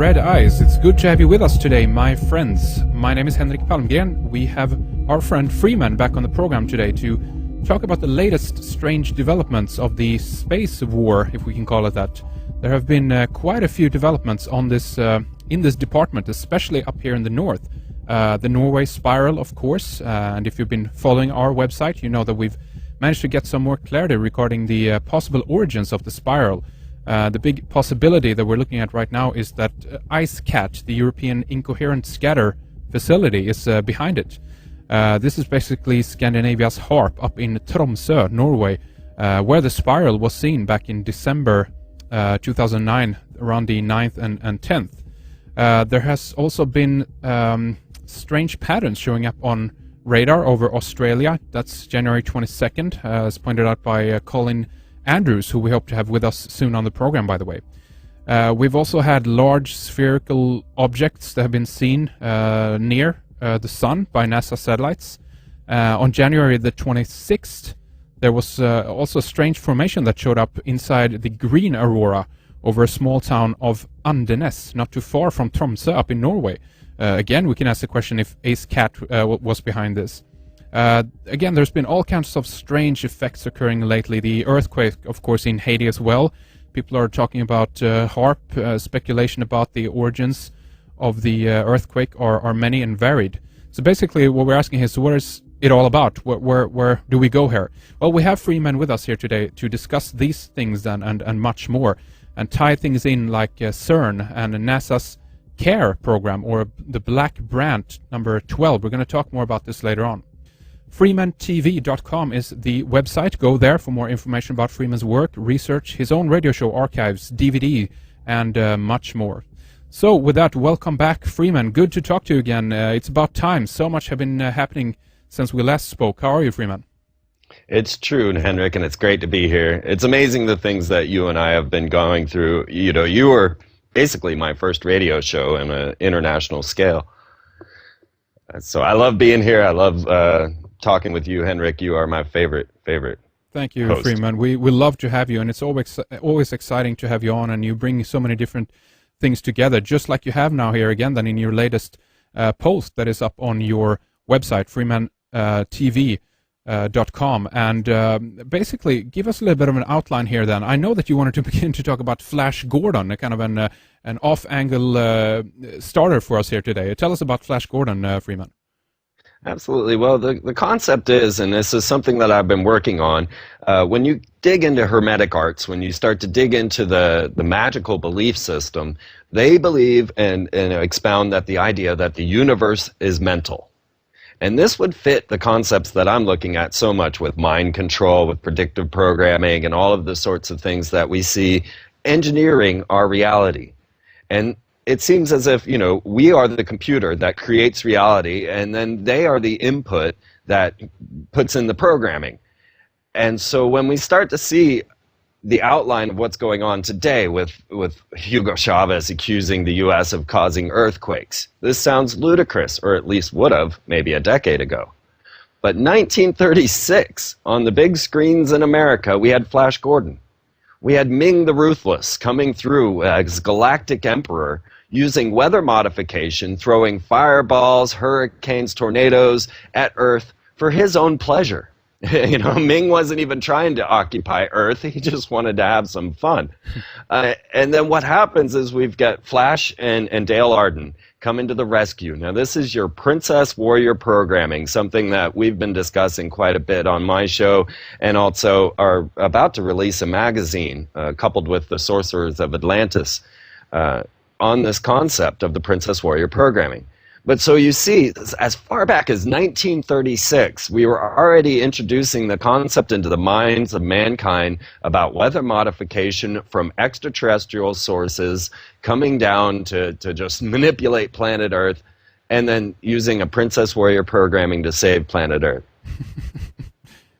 Red Eyes. It's good to have you with us today, my friends. My name is Henrik Palmgren. We have our friend Freeman back on the program today to talk about the latest strange developments of the space war, if we can call it that. There have been quite a few developments on this in this department, especially up here in the north. The Norway spiral, of course, and if you've been following our website, you know that we've managed to get some more clarity regarding the possible origins of the spiral. The big possibility that we're looking at right now is that IceCat, the European Incoherent Scatter Facility, is behind it. This is basically Scandinavia's HARP up in Tromsø, Norway, where the spiral was seen back in December 2009, around the 9th and 10th. There has also been strange patterns showing up on radar over Australia. That's January 22nd, as pointed out by Colin Andrews, who we hope to have with us soon on the program, by the way. We've also had large spherical objects that have been seen near the sun by NASA satellites. On January the 26th, there was also a strange formation that showed up inside the green aurora over a small town of Andenes, not too far from Tromsø up in Norway. Again, we can ask the question if IceCat was behind this. Again, there's been all kinds of strange effects occurring lately. The earthquake, of course, in Haiti as well. People are talking about HARP. Speculation about the origins of the earthquake are many and varied. So basically what we're asking is, what is it all about? Where do we go here? Well, we have Freeman with us here today to discuss these things and much more, and tie things in like CERN and NASA's CARE program, or the Black Brant number 12. We're going to talk more about this later on. FreemanTV.com is the website. Go there for more information about Freeman's work, research, his own radio show archives, DVD, and much more. So with that, welcome back, Freeman. Good to talk to you again. It's about time. So much have been happening since we last spoke. How are you, Freeman? It's true, Henrik, and it's great to be here. It's amazing the things that you and I have been going through. You know, you were basically my first radio show on an international scale. So I love being here. I love talking with you, Henrik. You are my favorite Thank you, host. Freeman. We love to have you, and it's always exciting to have you on, and you bring so many different things together, just like you have now here again then in your latest post that is up on your website, FreemanTV.com. And basically, give us a little bit of an outline here then. I know that you wanted to begin to talk about Flash Gordon, a kind of an off-angle starter for us here today. Tell us about Flash Gordon, Freeman. Absolutely. Well, the concept is, and this is something that I've been working on, when you dig into Hermetic arts, when you start to dig into the magical belief system, they believe and expound that the idea that the universe is mental. And this would fit the concepts that I'm looking at so much with mind control, with predictive programming, and all of the sorts of things that we see engineering our reality. And it seems as if, you know, we are the computer that creates reality, and then they are the input that puts in the programming. And so when we start to see the outline of what's going on today with Hugo Chavez accusing the U.S. of causing earthquakes, this sounds ludicrous, or at least would have maybe a decade ago. But 1936, on the big screens in America, we had Flash Gordon. We had Ming the Ruthless coming through as Galactic Emperor, using weather modification, throwing fireballs, hurricanes, tornadoes at Earth for his own pleasure. You know, Ming wasn't even trying to occupy Earth. He just wanted to have some fun. And then what happens is we've got Flash and Dale Arden coming to the rescue. Now, this is your Princess Warrior programming, something that we've been discussing quite a bit on my show, and also are about to release a magazine coupled with the Sorcerers of Atlantis on this concept of the Princess Warrior programming. But so you see, as far back as 1936, we were already introducing the concept into the minds of mankind about weather modification from extraterrestrial sources coming down to just manipulate planet Earth, and then using a Princess Warrior programming to save planet Earth.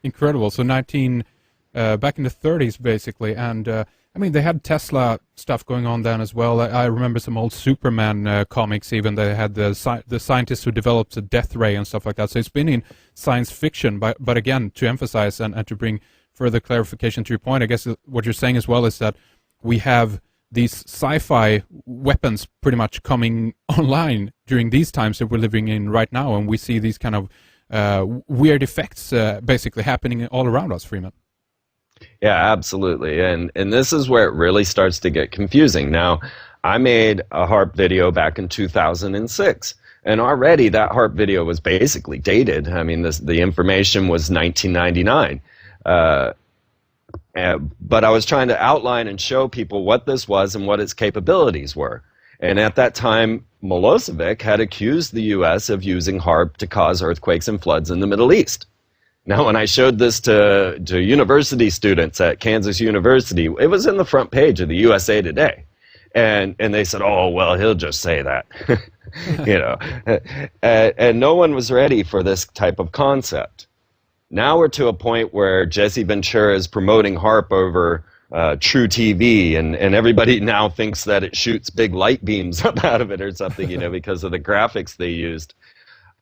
Incredible. So back in the 30s, basically, and I mean, they had Tesla stuff going on then as well. I remember some old Superman comics even. They had the scientists who developed the death ray and stuff like that. So it's been in science fiction. But again, to emphasize and to bring further clarification to your point, I guess what you're saying as well is that we have these sci-fi weapons pretty much coming online during these times that we're living in right now, and we see these kind of weird effects basically happening all around us, Freeman. Yeah, absolutely. And this is where it really starts to get confusing. Now, I made a HAARP video back in 2006, and already that HAARP video was basically dated. I mean, the information was 1999. But I was trying to outline and show people what this was and what its capabilities were. And at that time, Milosevic had accused the U.S. of using HAARP to cause earthquakes and floods in the Middle East. Now, when I showed this to university students at Kansas University, it was in the front page of the USA Today. And they said, oh, well, he'll just say that. You know, and no one was ready for this type of concept. Now we're to a point where Jesse Ventura is promoting HAARP over True TV, and everybody now thinks that it shoots big light beams up out of it or something, you know, because of the graphics they used.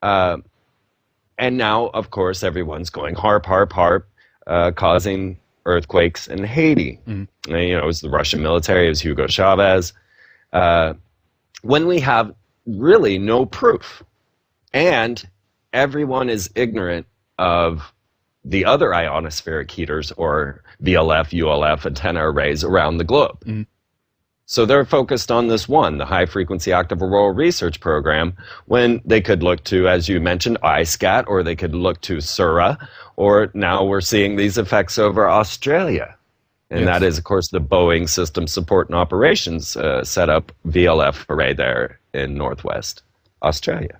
And now, of course, everyone's going HAARP, HAARP, HAARP, causing earthquakes in Haiti. And, you know, it was the Russian military, it was Hugo Chavez. When we have really no proof, and everyone is ignorant of the other ionospheric heaters, or VLF, ULF antenna arrays around the globe. So they're focused on this one, the High Frequency Active Auroral Research Program, when they could look to, as you mentioned, ISCAT, or they could look to SURA, or now we're seeing these effects over Australia. And that is, of course, the Boeing System Support and Operations setup VLF array there in Northwest Australia.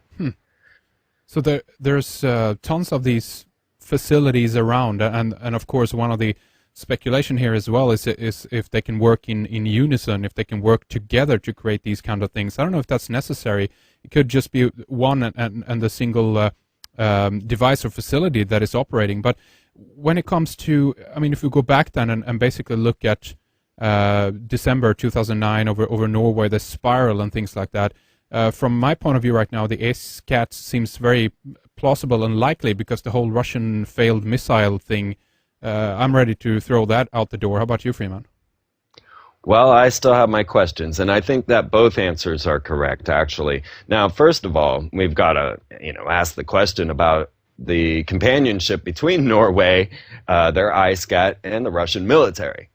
So there's tons of these facilities around, and of course one of the speculation here as well is if they can work in unison, if they can work together to create these kind of things. I don't know if that's necessary. It could just be one and the single device or facility that is operating. But when it comes to, I mean, if we go back then and basically look at December 2009 over Norway, the spiral and things like that, from my point of view right now, the ISCAT seems very plausible and likely, because the whole Russian failed missile thing, I'm ready to throw that out the door. How about you, Freeman? Well, I still have my questions, and I think that both answers are correct, actually. Now, first of all, we've got to, you know, ask the question about the companionship between Norway, their ISCAT, and the Russian military.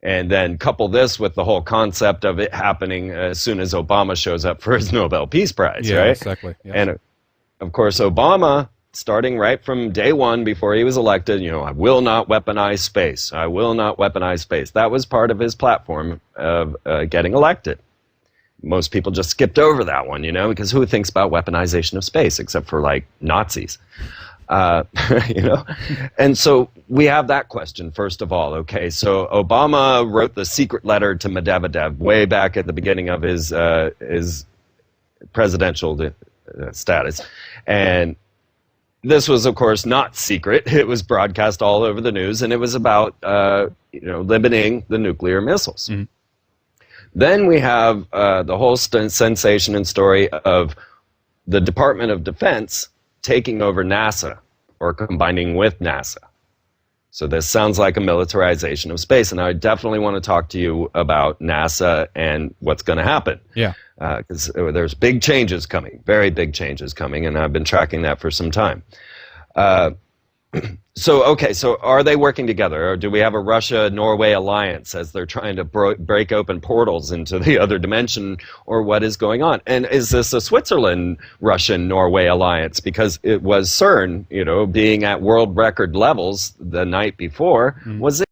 And then couple this with the whole concept of it happening as soon as Obama shows up for his Nobel Peace Prize, right? Exactly. Yeah. And, of course, Obama, starting right from day one before he was elected, you know, I will not weaponize space. I will not weaponize space. That was part of his platform of getting elected. Most people just skipped over that one, you know, because who thinks about weaponization of space except for, like, Nazis? You know, and so we have that question, first of all. Okay, so Obama wrote the secret letter to Medvedev way back at the beginning of his presidential status, and this was, of course, not secret. It was broadcast all over the news, and it was about you know, limiting the nuclear missiles. Then we have the whole sensation and story of the Department of Defense taking over NASA, or combining with NASA. So this sounds like a militarization of space, and I definitely want to talk to you about NASA and what's going to happen. Yeah. Because there's big changes coming, very big changes coming, and I've been tracking that for some time. So, okay, so are they working together, or do we have a Russia-Norway alliance as they're trying to break open portals into the other dimension, or what is going on? And is this a Switzerland-Russian-Norway alliance? Because it was CERN, you know, being at world record levels the night before, was it